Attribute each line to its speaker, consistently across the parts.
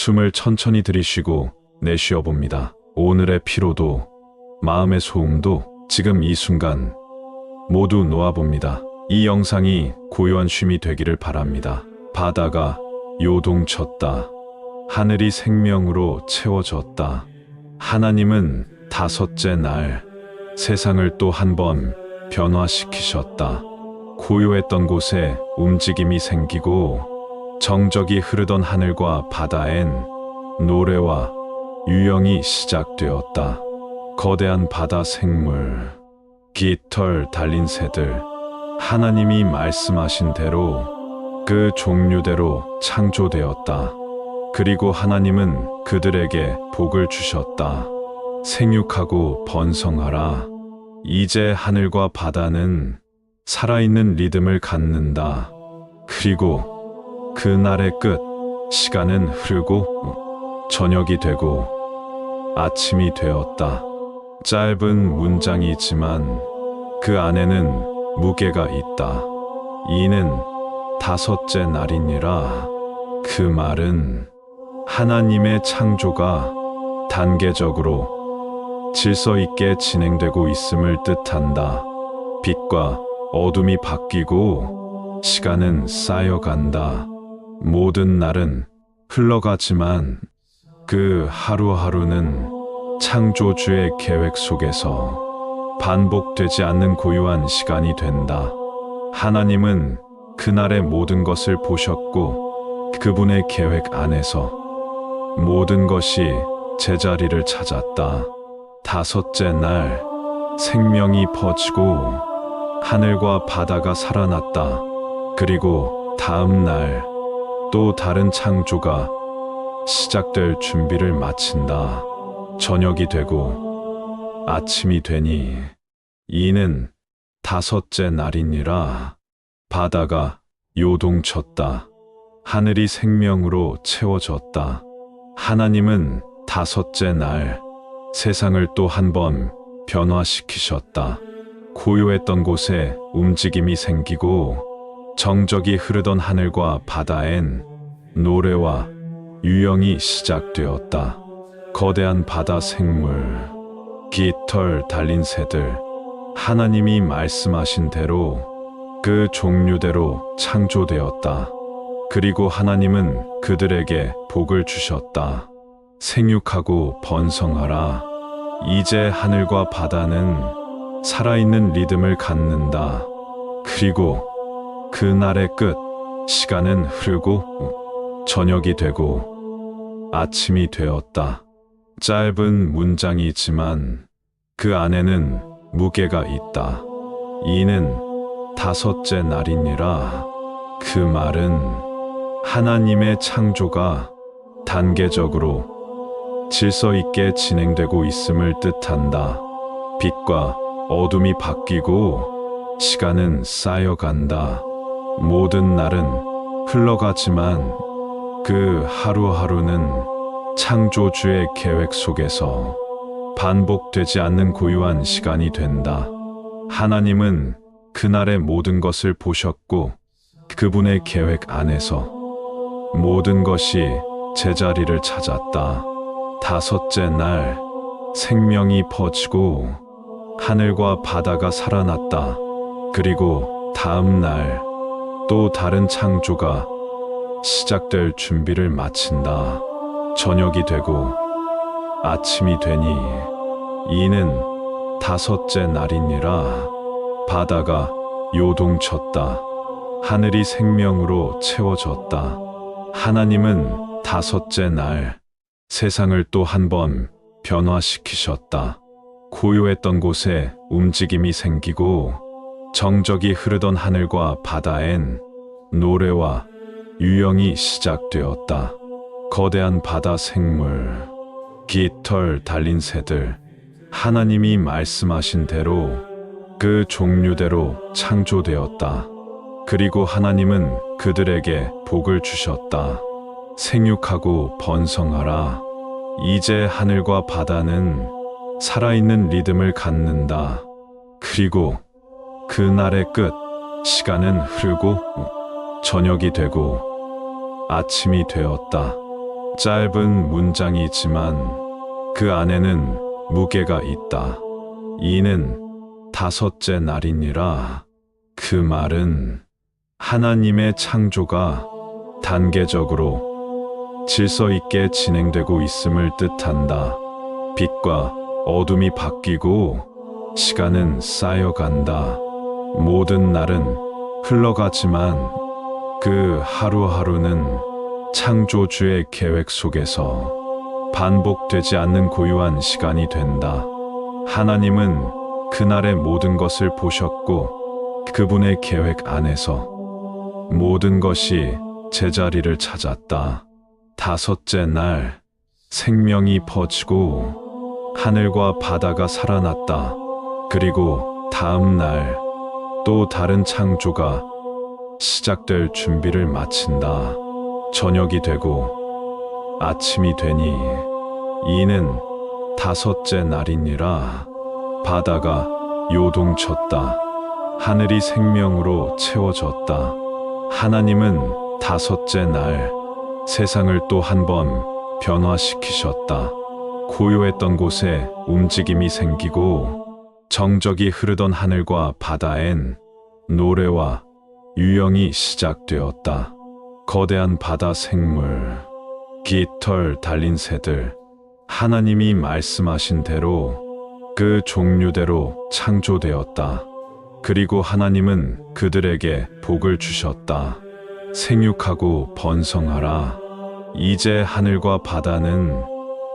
Speaker 1: 숨을 천천히 들이쉬고 내쉬어 봅니다. 오늘의 피로도, 마음의 소음도 지금 이 순간 모두 놓아봅니다. 이 영상이 고요한 쉼이 되기를 바랍니다. 바다가 요동쳤다. 하늘이 생명으로 채워졌다. 하나님은 다섯째 날 세상을 또 한 번 변화시키셨다. 고요했던 곳에 움직임이 생기고 정적이 흐르던 하늘과 바다엔 노래와 유영이 시작되었다. 거대한 바다 생물, 깃털 달린 새들, 하나님이 말씀하신 대로 그 종류대로 창조되었다. 그리고 하나님은 그들에게 복을 주셨다. 생육하고 번성하라. 이제 하늘과 바다는 살아있는 리듬을 갖는다. 그리고 그날의 끝, 시간은 흐르고 저녁이 되고 아침이 되었다. 짧은 문장이지만 그 안에는 무게가 있다. 이는 다섯째 날이니라. 그 말은 하나님의 창조가 단계적으로 질서 있게 진행되고 있음을 뜻한다. 빛과 어둠이 바뀌고 시간은 쌓여간다. 모든 날은 흘러가지만 그 하루하루는 창조주의 계획 속에서 반복되지 않는 고유한 시간이 된다. 하나님은 그날의 모든 것을 보셨고 그분의 계획 안에서 모든 것이 제자리를 찾았다. 다섯째 날 생명이 퍼지고 하늘과 바다가 살아났다. 그리고 다음 날 또 다른 창조가 시작될 준비를 마친다. 저녁이 되고 아침이 되니 이는 다섯째 날이니라. 바다가 요동쳤다. 하늘이 생명으로 채워졌다. 하나님은 다섯째 날 세상을 또 한 번 변화시키셨다. 고요했던 곳에 움직임이 생기고 정적이 흐르던 하늘과 바다엔 노래와 유영이 시작되었다. 거대한 바다 생물, 깃털 달린 새들, 하나님이 말씀하신 대로 그 종류대로 창조되었다. 그리고 하나님은 그들에게 복을 주셨다. 생육하고 번성하라. 이제 하늘과 바다는 살아있는 리듬을 갖는다. 그리고 그날의 끝, 시간은 흐르고 저녁이 되고 아침이 되었다. 짧은 문장이지만 그 안에는 무게가 있다. 이는 다섯째 날이니라. 그 말은 하나님의 창조가 단계적으로 질서 있게 진행되고 있음을 뜻한다. 빛과 어둠이 바뀌고 시간은 쌓여간다. 모든 날은 흘러가지만 그 하루하루는 창조주의 계획 속에서 반복되지 않는 고유한 시간이 된다. 하나님은 그날의 모든 것을 보셨고 그분의 계획 안에서 모든 것이 제자리를 찾았다. 다섯째 날 생명이 퍼지고 하늘과 바다가 살아났다. 그리고 다음 날 또 다른 창조가 시작될 준비를 마친다. 저녁이 되고 아침이 되니 이는 다섯째 날이니라. 바다가 요동쳤다. 하늘이 생명으로 채워졌다. 하나님은 다섯째 날 세상을 또 한 번 변화시키셨다. 고요했던 곳에 움직임이 생기고 정적이 흐르던 하늘과 바다엔 노래와 유영이 시작되었다. 거대한 바다 생물, 깃털 달린 새들, 하나님이 말씀하신 대로 그 종류대로 창조되었다. 그리고 하나님은 그들에게 복을 주셨다. 생육하고 번성하라. 이제 하늘과 바다는 살아있는 리듬을 갖는다. 그리고 그날의 끝, 시간은 흐르고 저녁이 되고 아침이 되었다. 짧은 문장이지만 그 안에는 무게가 있다. 이는 다섯째 날이니라. 그 말은 하나님의 창조가 단계적으로 질서 있게 진행되고 있음을 뜻한다. 빛과 어둠이 바뀌고 시간은 쌓여간다. 모든 날은 흘러가지만 그 하루하루는 창조주의 계획 속에서 반복되지 않는 고유한 시간이 된다. 하나님은 그날의 모든 것을 보셨고 그분의 계획 안에서 모든 것이 제자리를 찾았다. 다섯째 날 생명이 퍼지고 하늘과 바다가 살아났다. 그리고 다음 날 또 다른 창조가 시작될 준비를 마친다. 저녁이 되고 아침이 되니 이는 다섯째 날이니라. 바다가 요동쳤다. 하늘이 생명으로 채워졌다. 하나님은 다섯째 날 세상을 또 한 번 변화시키셨다. 고요했던 곳에 움직임이 생기고 정적이 흐르던 하늘과 바다엔 노래와 유영이 시작되었다. 거대한 바다 생물, 깃털 달린 새들, 하나님이 말씀하신 대로 그 종류대로 창조되었다. 그리고 하나님은 그들에게 복을 주셨다. 생육하고 번성하라. 이제 하늘과 바다는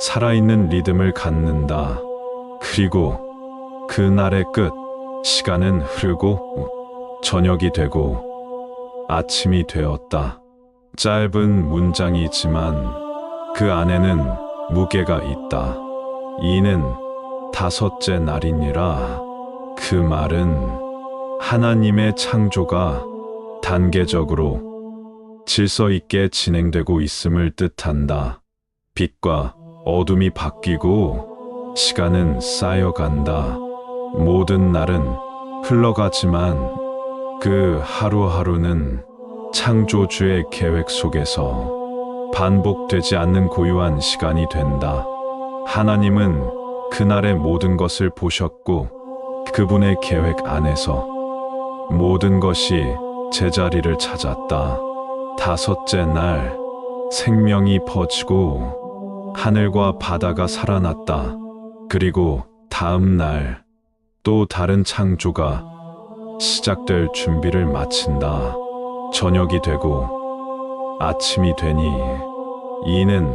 Speaker 1: 살아있는 리듬을 갖는다. 그리고 그날의 끝, 시간은 흐르고 저녁이 되고 아침이 되었다. 짧은 문장이지만 그 안에는 무게가 있다. 이는 다섯째 날이니라. 그 말은 하나님의 창조가 단계적으로 질서 있게 진행되고 있음을 뜻한다. 빛과 어둠이 바뀌고 시간은 쌓여간다. 모든 날은 흘러가지만 그 하루하루는 창조주의 계획 속에서 반복되지 않는 고유한 시간이 된다. 하나님은 그날의 모든 것을 보셨고 그분의 계획 안에서 모든 것이 제자리를 찾았다. 다섯째 날 생명이 퍼지고 하늘과 바다가 살아났다. 그리고 다음 날 또 다른 창조가 시작될 준비를 마친다. 저녁이 되고 아침이 되니 이는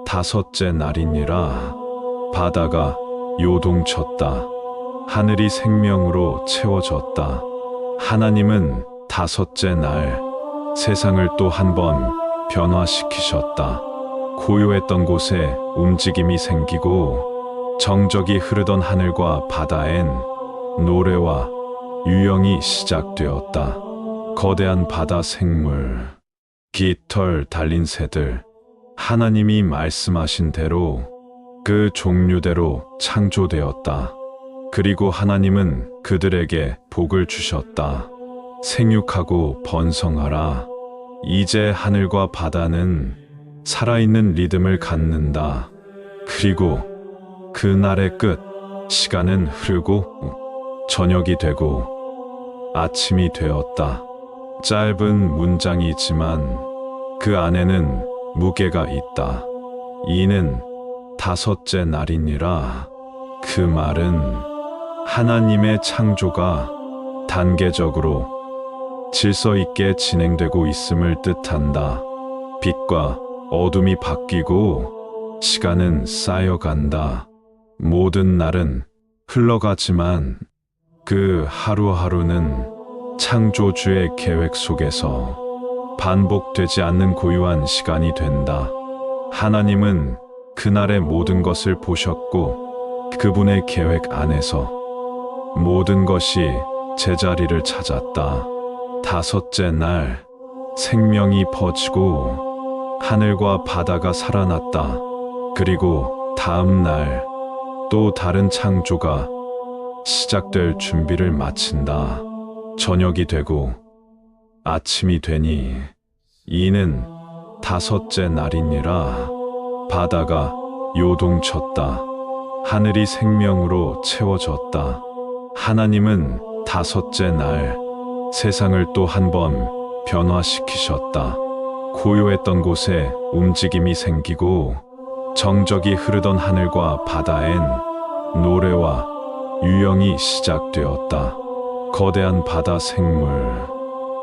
Speaker 1: 다섯째 날이니라. 바다가 요동쳤다. 하늘이 생명으로 채워졌다. 하나님은 다섯째 날 세상을 또 한 번 변화시키셨다. 고요했던 곳에 움직임이 생기고 정적이 흐르던 하늘과 바다엔 노래와 유영이 시작되었다. 거대한 바다 생물, 깃털 달린 새들, 하나님이 말씀하신 대로 그 종류대로 창조되었다. 그리고 하나님은 그들에게 복을 주셨다. 생육하고 번성하라. 이제 하늘과 바다는 살아있는 리듬을 갖는다. 그리고 그날의 끝, 시간은 흐르고 저녁이 되고 아침이 되었다. 짧은 문장이지만 그 안에는 무게가 있다. 이는 다섯째 날이니라. 그 말은 하나님의 창조가 단계적으로 질서 있게 진행되고 있음을 뜻한다. 빛과 어둠이 바뀌고 시간은 쌓여간다. 모든 날은 흘러가지만 그 하루하루는 창조주의 계획 속에서 반복되지 않는 고유한 시간이 된다. 하나님은 그날의 모든 것을 보셨고 그분의 계획 안에서 모든 것이 제자리를 찾았다. 다섯째 날 생명이 퍼지고 하늘과 바다가 살아났다. 그리고 다음 날 또 다른 창조가 시작될 준비를 마친다. 저녁이 되고 아침이 되니 이는 다섯째 날이니라. 바다가 요동쳤다. 하늘이 생명으로 채워졌다. 하나님은 다섯째 날 세상을 또 한 번 변화시키셨다. 고요했던 곳에 움직임이 생기고 정적이 흐르던 하늘과 바다엔 노래와 유영이 시작되었다. 거대한 바다 생물,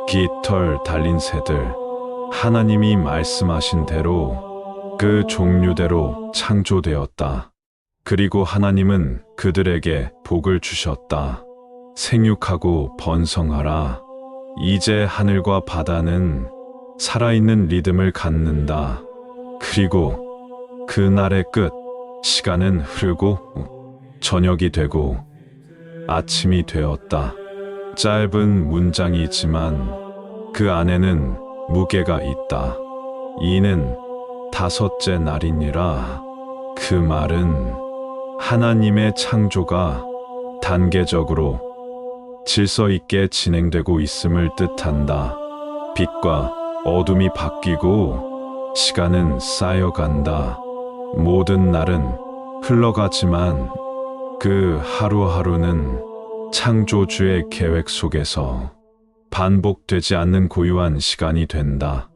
Speaker 1: 깃털 달린 새들, 하나님이 말씀하신 대로 그 종류대로 창조되었다. 그리고 하나님은 그들에게 복을 주셨다. 생육하고 번성하라. 이제 하늘과 바다는 살아있는 리듬을 갖는다. 그리고 그날의 끝, 시간은 흐르고 저녁이 되고 아침이 되었다. 짧은 문장이지만 그 안에는 무게가 있다. 이는 다섯째 날이니라. 그 말은 하나님의 창조가 단계적으로 질서 있게 진행되고 있음을 뜻한다. 빛과 어둠이 바뀌고 시간은 쌓여간다. 모든 날은 흘러가지만 그 하루하루는 창조주의 계획 속에서 반복되지 않는 고유한 시간이 된다.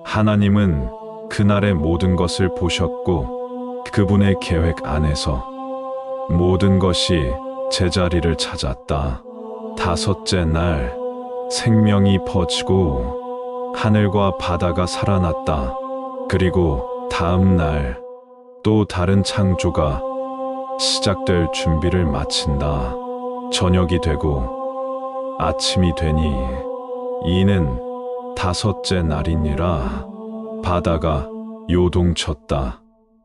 Speaker 1: 하나님은 그날의 모든 것을 보셨고 그분의 계획 안에서 모든 것이 제자리를 찾았다. 다섯째 날 생명이 퍼지고 하늘과 바다가 살아났다. 그리고 다음 날 또 다른 창조가 시작될 준비를 마친다. 저녁이 되고 아침이 되니 이는 다섯째 날이니라. 바다가 요동쳤다.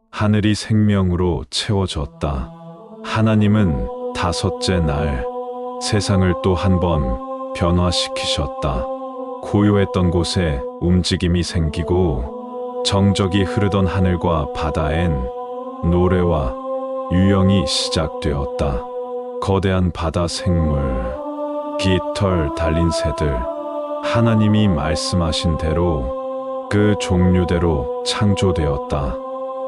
Speaker 1: 하늘이 생명으로 채워졌다. 하나님은 다섯째 날 세상을 또 한 번 변화시키셨다. 고요했던 곳에 움직임이 생기고 정적이 흐르던 하늘과 바다엔 노래와 유영이 시작되었다. 거대한 바다 생물, 깃털 달린 새들, 하나님이 말씀하신 대로 그 종류대로 창조되었다.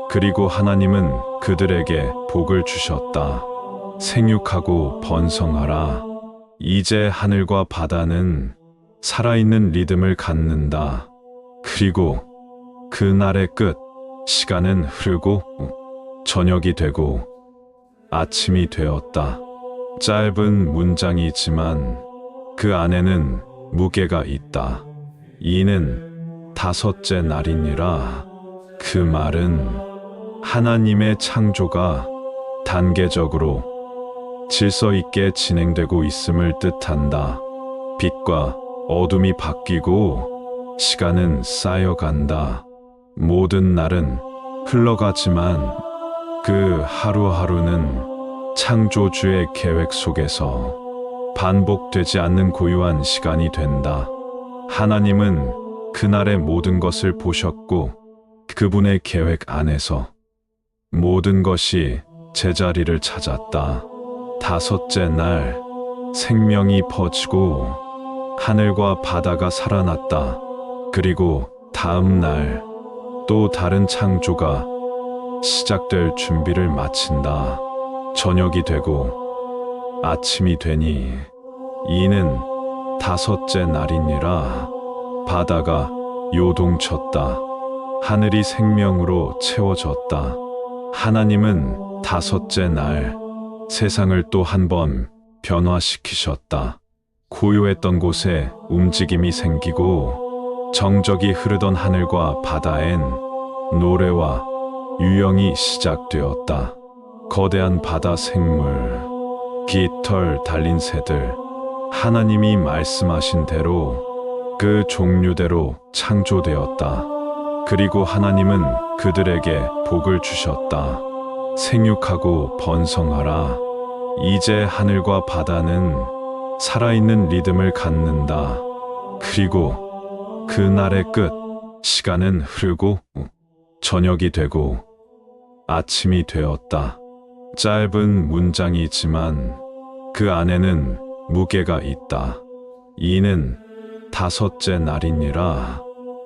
Speaker 1: 그리고 하나님은 그들에게 복을 주셨다. 생육하고 번성하라. 이제 하늘과 바다는 살아있는 리듬을 갖는다. 그리고 그날의 끝, 시간은 흐르고 저녁이 되고 아침이 되었다. 짧은 문장이지만 그 안에는 무게가 있다. 이는 다섯째 날이니라. 그 말은 하나님의 창조가 단계적으로 질서 있게 진행되고 있음을 뜻한다. 빛과 어둠이 바뀌고 시간은 쌓여간다. 모든 날은 흘러가지만 그 하루하루는 창조주의 계획 속에서 반복되지 않는 고유한 시간이 된다. 하나님은 그날의 모든 것을 보셨고 그분의 계획 안에서 모든 것이 제자리를 찾았다. 다섯째 날 생명이 퍼지고 하늘과 바다가 살아났다. 그리고 다음 날 또 다른 창조가 시작될 준비를 마친다. 저녁이 되고 아침이 되니 이는 다섯째 날이니라. 바다가 요동쳤다. 하늘이 생명으로 채워졌다. 하나님은 다섯째 날 세상을 또 한 번 변화시키셨다. 고요했던 곳에 움직임이 생기고 정적이 흐르던 하늘과 바다엔 노래와 유영이 시작되었다. 거대한 바다 생물, 깃털 달린 새들, 하나님이 말씀하신 대로 그 종류대로 창조되었다. 그리고 하나님은 그들에게 복을 주셨다. 생육하고 번성하라. 이제 하늘과 바다는 살아있는 리듬을 갖는다. 그리고 그날의 끝, 시간은 흐르고 저녁이 되고 아침이 되었다. 짧은 문장이지만 그 안에는 무게가 있다. 이는 다섯째 날이니라.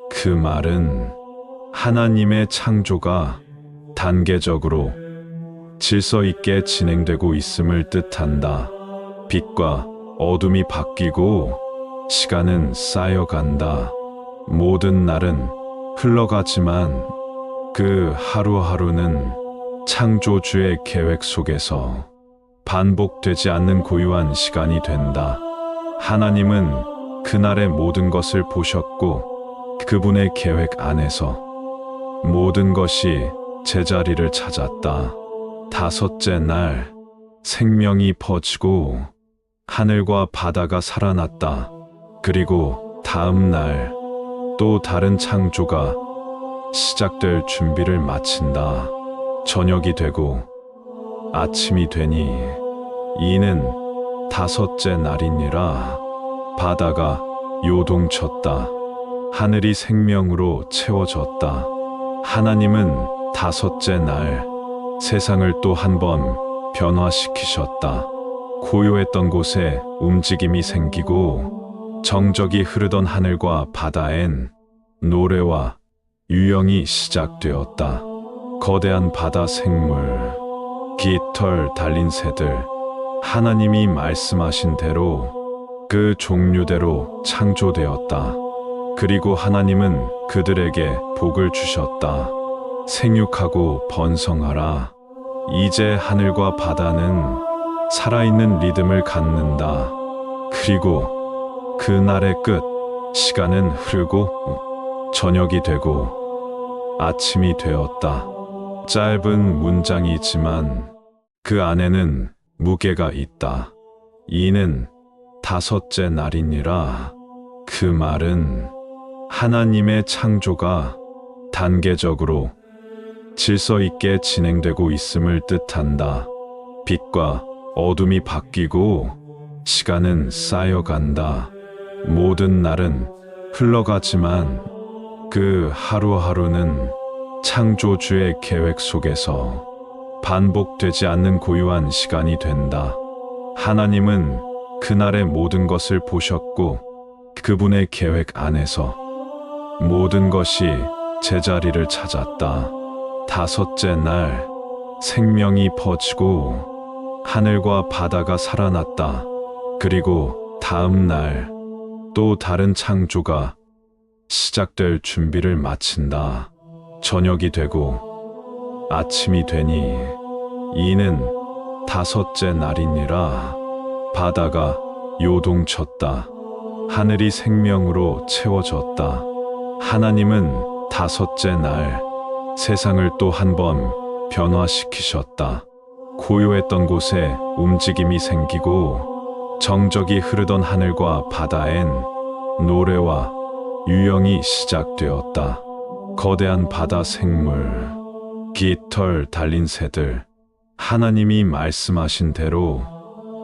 Speaker 1: 그 말은 하나님의 창조가 단계적으로 질서 있게 진행되고 있음을 뜻한다. 빛과 어둠이 바뀌고 시간은 쌓여간다. 모든 날은 흘러가지만 그 하루하루는 창조주의 계획 속에서 반복되지 않는 고유한 시간이 된다. 하나님은 그날의 모든 것을 보셨고 그분의 계획 안에서 모든 것이 제자리를 찾았다. 다섯째 날 생명이 퍼지고 하늘과 바다가 살아났다. 그리고 다음 날 또 다른 창조가 시작될 준비를 마친다. 저녁이 되고 아침이 되니 이는 다섯째 날이니라. 바다가 요동쳤다. 하늘이 생명으로 채워졌다. 하나님은 다섯째 날 세상을 또 한 번 변화시키셨다. 고요했던 곳에 움직임이 생기고 정적이 흐르던 하늘과 바다엔 노래와 유영이 시작되었다. 거대한 바다 생물, 깃털 달린 새들, 하나님이 말씀하신 대로 그 종류대로 창조되었다. 그리고 하나님은 그들에게 복을 주셨다. 생육하고 번성하라. 이제 하늘과 바다는 살아있는 리듬을 갖는다. 그리고 그날의 끝, 시간은 흐르고 저녁이 되고 아침이 되었다. 짧은 문장이지만 그 안에는 무게가 있다. 이는 다섯째 날이니라. 그 말은 하나님의 창조가 단계적으로 질서 있게 진행되고 있음을 뜻한다. 빛과 어둠이 바뀌고 시간은 쌓여간다. 모든 날은 흘러가지만 그 하루하루는 창조주의 계획 속에서 반복되지 않는 고유한 시간이 된다. 하나님은 그날의 모든 것을 보셨고 그분의 계획 안에서 모든 것이 제자리를 찾았다. 다섯째 날 생명이 퍼지고 하늘과 바다가 살아났다. 그리고 다음 날 또 다른 창조가 시작될 준비를 마친다. 저녁이 되고 아침이 되니 이는 다섯째 날이니라. 바다가 요동쳤다. 하늘이 생명으로 채워졌다. 하나님은 다섯째 날 세상을 또 한 번 변화시키셨다. 고요했던 곳에 움직임이 생기고 정적이 흐르던 하늘과 바다엔 노래와 유영이 시작되었다. 거대한 바다 생물, 깃털 달린 새들, 하나님이 말씀하신 대로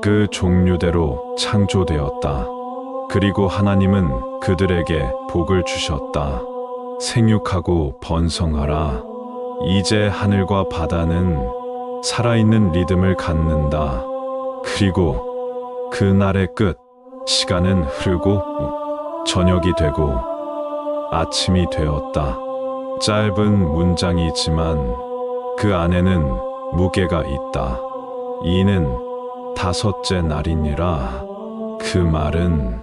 Speaker 1: 그 종류대로 창조되었다. 그리고 하나님은 그들에게 복을 주셨다. 생육하고 번성하라. 이제 하늘과 바다는 살아있는 리듬을 갖는다. 그리고 그날의 끝, 시간은 흐르고 저녁이 되고 아침이 되었다. 짧은 문장이지만 그 안에는 무게가 있다. 이는 다섯째 날이니라. 그 말은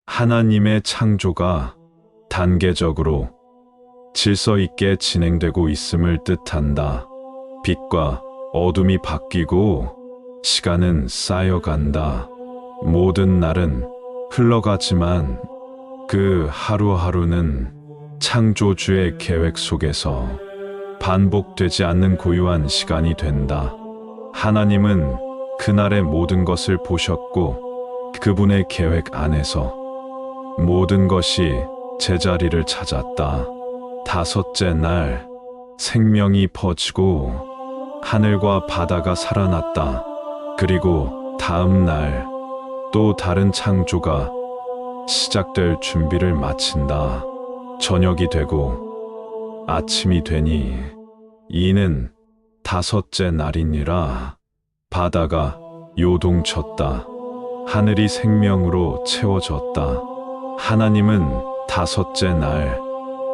Speaker 1: 하나님의 창조가 단계적으로 질서 있게 진행되고 있음을 뜻한다. 빛과 어둠이 바뀌고 시간은 쌓여간다. 모든 날은 흘러가지만 그 하루하루는 창조주의 계획 속에서 반복되지 않는 고유한 시간이 된다. 하나님은 그날의 모든 것을 보셨고 그분의 계획 안에서 모든 것이 제자리를 찾았다. 다섯째 날 생명이 퍼지고 하늘과 바다가 살아났다. 그리고 다음 날 또 다른 창조가 시작될 준비를 마친다. 저녁이 되고 아침이 되니 이는 다섯째 날이니라. 바다가 요동쳤다. 하늘이 생명으로 채워졌다. 하나님은 다섯째 날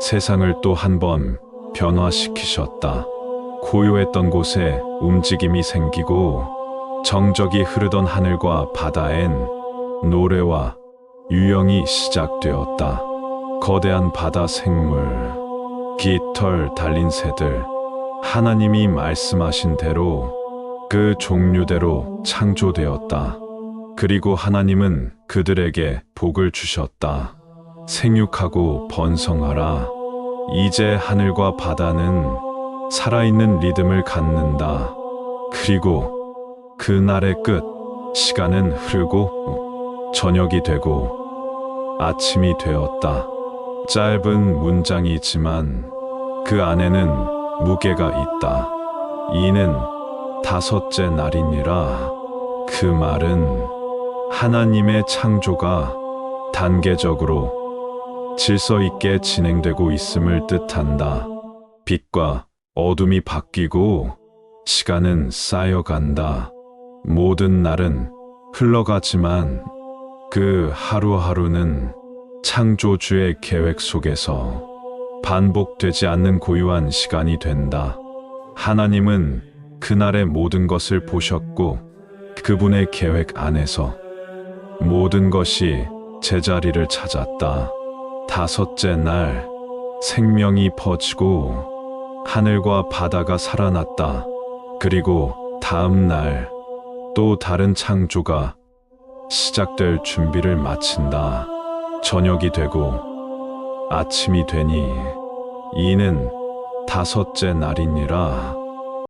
Speaker 1: 세상을 또 한 번 변화시키셨다. 고요했던 곳에 움직임이 생기고 정적이 흐르던 하늘과 바다엔 노래와 유영이 시작되었다. 거대한 바다 생물, 깃털 달린 새들, 하나님이 말씀하신 대로 그 종류대로 창조되었다. 그리고 하나님은 그들에게 복을 주셨다. 생육하고 번성하라. 이제 하늘과 바다는 살아있는 리듬을 갖는다. 그리고 그날의 끝, 시간은 흐르고 저녁이 되고 아침이 되었다. 짧은 문장이지만 그 안에는 무게가 있다. 이는 다섯째 날이니라. 그 말은 하나님의 창조가 단계적으로 질서 있게 진행되고 있음을 뜻한다. 빛과 어둠이 바뀌고 시간은 쌓여간다. 모든 날은 흘러가지만 그 하루하루는 창조주의 계획 속에서 반복되지 않는 고유한 시간이 된다. 하나님은 그날의 모든 것을 보셨고 그분의 계획 안에서 모든 것이 제자리를 찾았다. 다섯째 날 생명이 퍼지고 하늘과 바다가 살아났다. 그리고 다음 날 또 다른 창조가 시작될 준비를 마친다. 저녁이 되고 아침이 되니 이는 다섯째 날이니라.